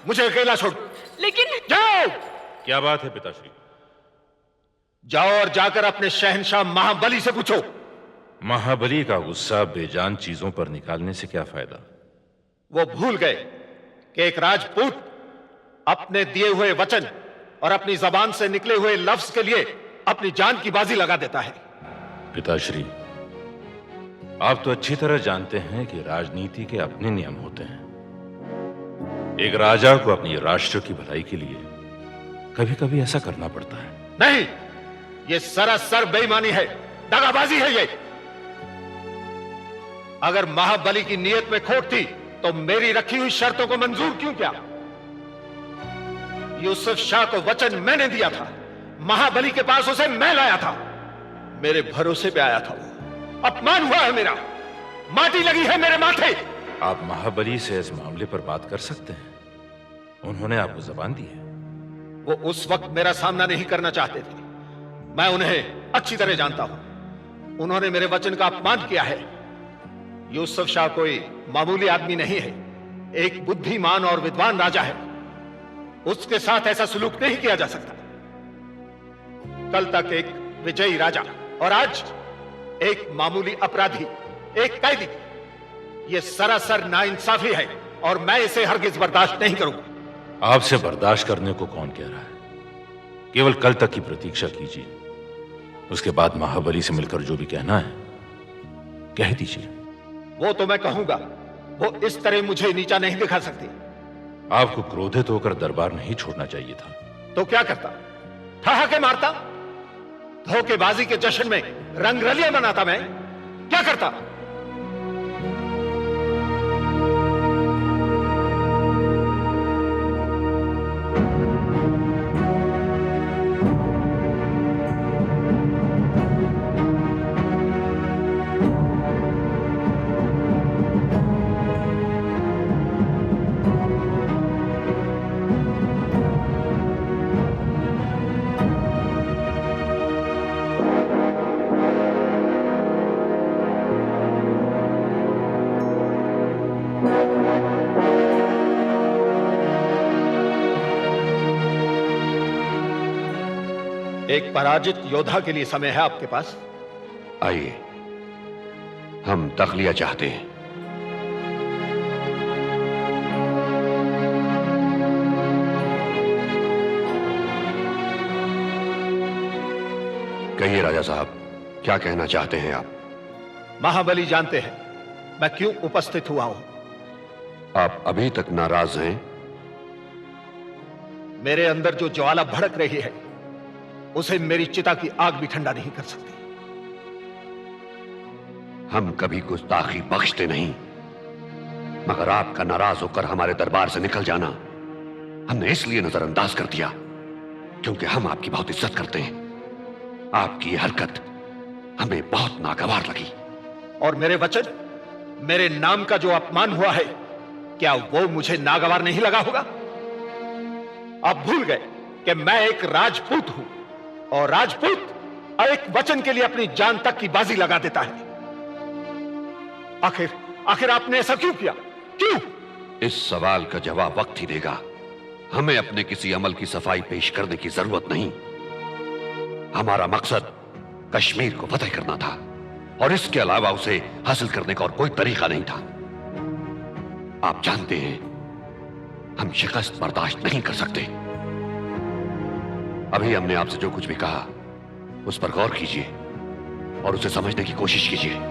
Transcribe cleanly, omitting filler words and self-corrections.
मुझे अकेला छोड़। लेकिन जाओ। क्या बात है पिताश्री? जाओ और जाकर अपने शहंशाह महाबली से पूछो। महाबली का गुस्सा बेजान चीजों पर निकालने से क्या फायदा? वो भूल गए कि एक राजपूत अपने दिए हुए वचन और अपनी जबान से निकले हुए लफ्ज के लिए अपनी जान की बाजी लगा देता है। पिताश्री, आप तो अच्छी तरह जानते हैं कि राजनीति के अपने नियम होते हैं। एक राजा को अपनी राष्ट्र की भलाई के लिए कभी कभी ऐसा करना पड़ता है। नहीं, ये सरासर बेईमानी है, दगाबाजी है ये। अगर महाबली की नीयत में खोट थी तो मेरी रखी हुई शर्तों को मंजूर क्यों किया? यूसुफ शाह को वचन मैंने दिया था, महाबली के पास उसे मैं लाया था, मेरे भरोसे पे आया था वो। अपमान हुआ है मेरा, माटी लगी है मेरे माथे। आप महाबली से इस मामले पर बात कर सकते हैं, उन्होंने आपको जबान दी है। वो उस वक्त मेरा सामना नहीं करना चाहते थे, मैं उन्हें अच्छी तरह जानता हूं। उन्होंने मेरे वचन का अपमान किया है। यूसुफ शाह कोई मामूली आदमी नहीं है, एक बुद्धिमान और विद्वान राजा है, उसके साथ ऐसा सलूक नहीं किया जा सकता। कल तक एक विजयी राजा और आज एक मामूली अपराधी, एक कैदी, यह सरासर नाइंसाफी है और मैं इसे हरगिज बर्दाश्त नहीं करूंगा। आपसे बर्दाश्त करने को कौन कह रहा है? केवल कल तक की प्रतीक्षा कीजिए, उसके बाद महाबली से मिलकर जो भी कहना है कह दीजिए। वो तो मैं कहूंगा, वो इस तरह मुझे नीचा नहीं दिखा सकती। आपको क्रोधित होकर दरबार नहीं छोड़ना चाहिए था। तो क्या करता? ठहाके मारता? धोखेबाजी के जश्न में रंगरलियां मनाता? मैं क्या करता? एक पराजित योद्धा के लिए समय है आपके पास? आइए, हम तखलिया चाहते हैं। कहिए राजा साहब, क्या कहना चाहते हैं आप? महाबली जानते हैं मैं क्यों उपस्थित हुआ हूं। आप अभी तक नाराज हैं? मेरे अंदर जो ज्वाला भड़क रही है उसे मेरी चिता की आग भी ठंडा नहीं कर सकती। हम कभी गुस्ताखी बख्शते नहीं, मगर आपका नाराज होकर हमारे दरबार से निकल जाना हमने इसलिए नजरअंदाज कर दिया क्योंकि हम आपकी बहुत इज्जत करते हैं। आपकी यह हरकत हमें बहुत नागवार लगी। और मेरे वचन, मेरे नाम का जो अपमान हुआ है, क्या वो मुझे नागवार नहीं लगा होगा? आप भूल गए कि मैं एक राजपूत हूं और राजपूत एक वचन के लिए अपनी जान तक की बाजी लगा देता है। आखिर आपने ऐसा क्यों किया? क्यों? इस सवाल का जवाब वक्त ही देगा। हमें अपने किसी अमल की सफाई पेश करने की जरूरत नहीं। हमारा मकसद कश्मीर को फतेह करना था और इसके अलावा उसे हासिल करने का और कोई तरीका नहीं था। आप जानते हैं हम शिकस्त बर्दाश्त नहीं कर सकते। अभी हमने आपसे जो कुछ भी कहा उस पर गौर कीजिए और उसे समझने की कोशिश कीजिए।